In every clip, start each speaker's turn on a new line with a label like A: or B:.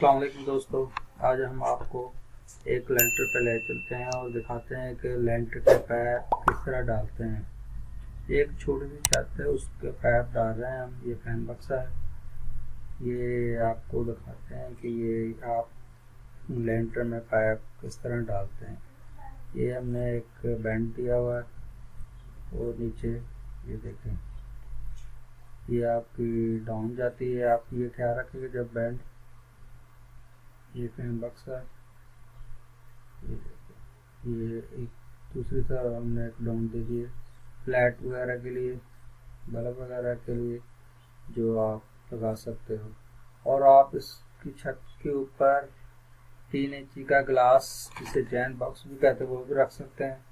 A: अस्सलाम वालेकुम दोस्तों, आज हम आपको एक लेंटर पे ले चलते हैं और दिखाते हैं कि लेंटर के पैर किस तरह डालते हैं। एक छोटी सी छत है, उसके पैर डाल रहे हैं हम। ये फैन बक्सा है, ये आपको दिखाते हैं कि ये आप लेंटर में पाइप किस तरह डालते हैं। ये हमने एक बैंड दिया हुआ है और नीचे ये देखें, ये आपकी डाउन जाती है। आप ये ख्याल रखेंगे जब बैंड, ये फैन बक्सा है, ये एक दूसरी तरफ हमने एक डाउन दे दी है फ्लैट वगैरह के लिए, बल्ब वगैरह के लिए जो आप लगा सकते हो। और आप इसकी छत के ऊपर 3 इंची का ग्लास, जिसे जैन बॉक्स भी कहते हैं, वो भी रख सकते हैं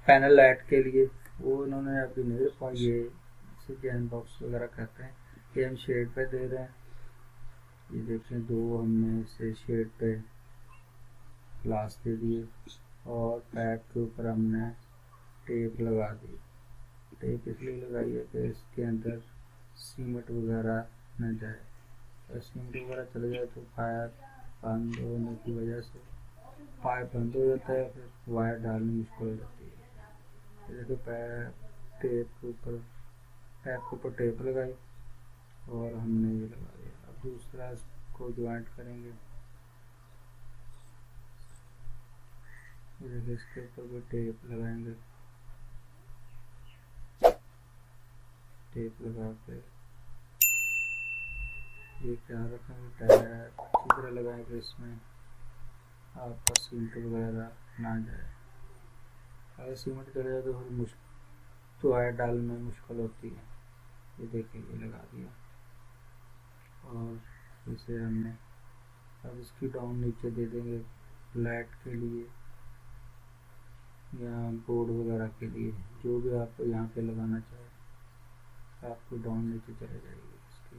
A: पैनल लाइट के लिए। वो इन्होंने अभी नहीं रखा, ये इसे जैन बॉक्स वगैरह कहते हैं। ये हम शेड पे दे रहे हैं, ये देखें 2 हमने इसे शेड पे ग्लास दे दिए और पैप के ऊपर हमने टेप लगा दी। टेप इसलिए लगाई है कि इसके अंदर सीमेंट वगैरह न जाए, और सीमेंट वगैरह चले जाए तो फायर बंद होने की वजह से पाइप बंद हो जाता है, फिर वायर डालनी मुश्किल हो जाती है। देखो टेप के ऊपर टेप लगाई और हमने ये लगा दिया। अब दूसरा इसको ज्वाइंट करेंगे, देखिए इसके ऊपर भी टेप लगाएंगे। टेप लगा के ये क्या रखेंगे, टायर अच्छी तरह लगाएंगे, इसमें आपका सीमेंट वगैरह ना जाए। अगर सीमेंट चले जाए तो फिर मुश्किल, तो वायर डालने में मुश्किल होती है। ये देखिए ये लगा दिया और इसे हमने अब इसकी डाउन नीचे दे देंगे लाइट के लिए या बोर्ड वगैरह के लिए, जो भी आप यहाँ पे लगाना चाहें आपको डाउन नीचे चले जाएगी इसकी,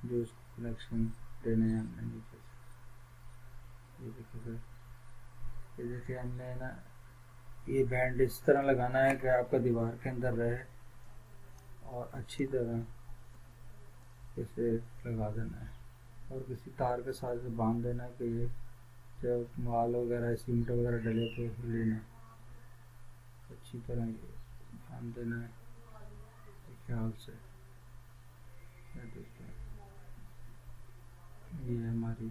A: जो इसको कनेक्शन देने हैं हमने नीचे से। ये देखिए हमने ना ये बैंड इस तरह लगाना है कि आपका दीवार के अंदर रहे और अच्छी तरह इसे लगा देना है और किसी तार के साथ बांध देना है कि ये जब माल वगैरह सीमेंट वगैरह डले तो लेना अच्छी तरह ये बांध देना है ख्याल से। ये हमारी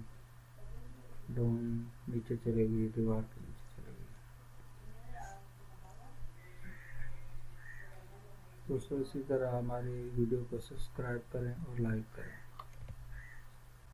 A: डाउन नीचे चलेगी, दीवार के नीचे चलेगी। दोस्तों इसी तरह हमारी वीडियो को सब्सक्राइब करें और लाइक करें।